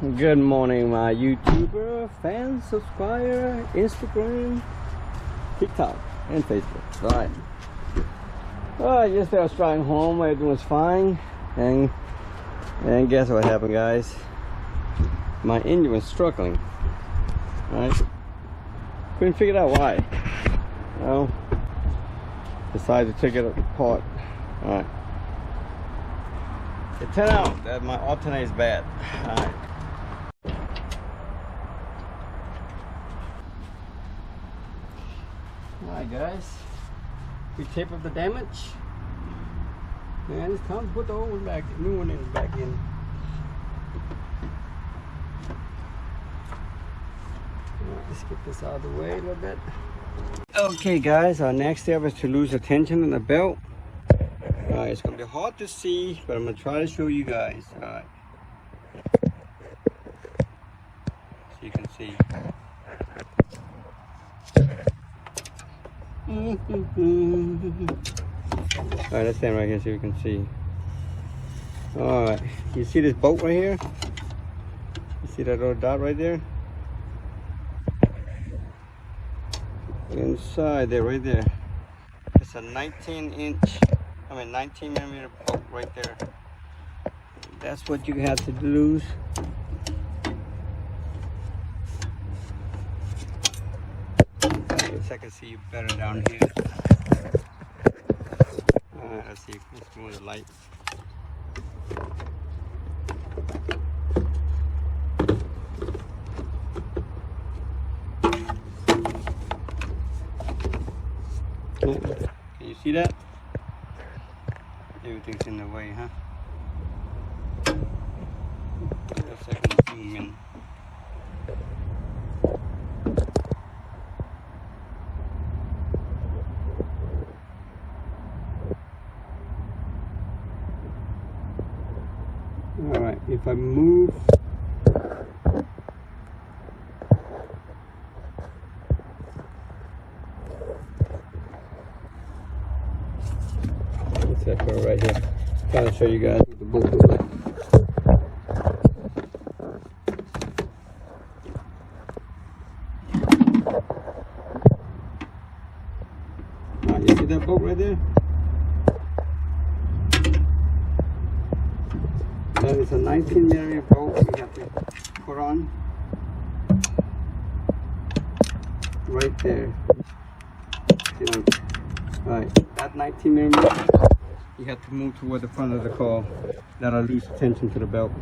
Good morning, my YouTuber, fans, subscriber, Instagram, TikTok, and Facebook. Alright. Well, yesterday I was driving home, everything was fine, and guess what happened, guys? My engine was struggling. Alright. Couldn't figure out why. Well, decided to take it apart. Alright. It turned out that my alternator is bad. Alright. Alright guys, we tape up the damage and it's time to put the old one back, the new one in back in. Let's get this out of the way a little bit. Okay guys, our next step is to lose the tension in the belt. It's going to be hard to see, but I'm going to try to show you guys. Alright, so you can see. Alright, let's stand right here so you can see. Alright, you see this bolt right here? You see that little dot right there? Inside there, right there. It's a 19 millimeter bolt right there. That's what you have to lose. I can see you better down here. Let's see, let's move the light. Can you see that? Everything's in the way, huh? Let's see if I can zoom in. Alright, if I move, let's set her right here. I'm trying to show you guys what the bolt looks like. Alright, you see that bolt right there? That is a 19 millimeter bolt you have to put on right there. Alright, that 19 millimeter you have to move toward the front of the car. That'll lose tension to the belt.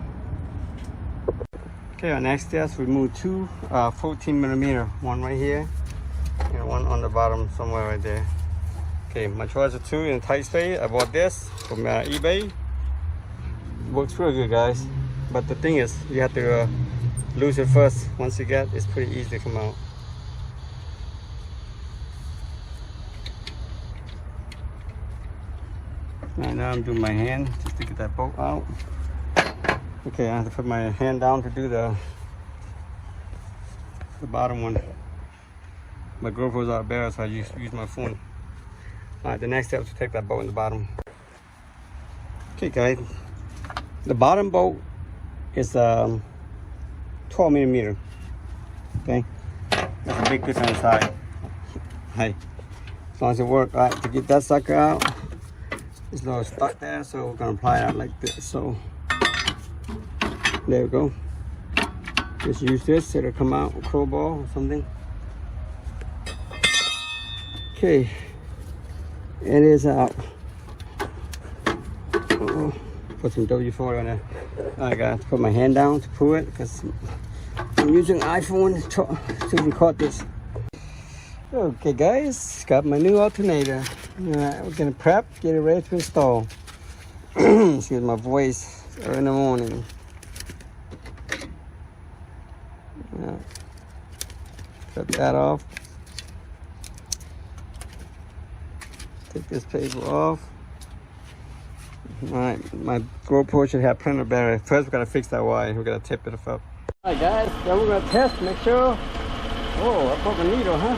Okay, our next test we move two 14 millimeter, one right here and one on the bottom somewhere right there. Okay, my choice of two in a tight space. I bought this from eBay. Works real good, guys, but the thing is you have to lose it first. Once you get, it's pretty easy to come out. And now I'm doing my hand just to get that bolt out. Okay, I have to put my hand down to do the bottom one. My GoPro's out there, so I use my phone. All right, the next step is to take that bolt in the bottom. Okay guys, the bottom bolt is 12 millimeter. Okay, that's a big difference inside. Hey, as long as it works. All right, to get that sucker out, it's a little stuck there, so we're gonna apply it out like this. So there we go. Just use this, it'll come out, a crowbar or something. Okay, it is out. Put some W4 on there. I got to put my hand down to pull it because I'm using iPhone to record this. Okay guys, got my new alternator. We're gonna prep, get it ready to install. Excuse my voice, it's early in the morning. Cut that off. Take this paper off. Alright, my GoPro should have plenty of battery. First, we gotta fix that wire. We gotta tip it up. Alright, guys, then we're gonna test, make sure. Oh, I broke a needle, huh?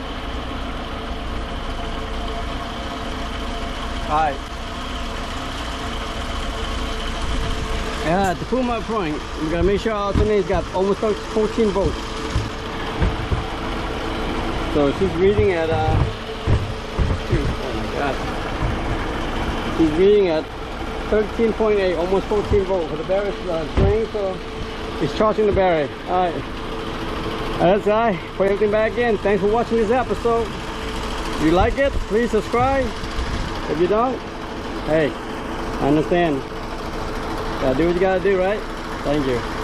Alright. Yeah, to prove my point, we gotta make sure our alternator's got almost 14 volts. So she's reading at oh my god. She's reading at 13.8, almost 14 volts. For the battery's drained, so it's charging the battery. Alright. That's right. Put everything back in. Thanks for watching this episode. If you like it, please subscribe. If you don't, hey, I understand. Gotta do what you gotta do, right? Thank you.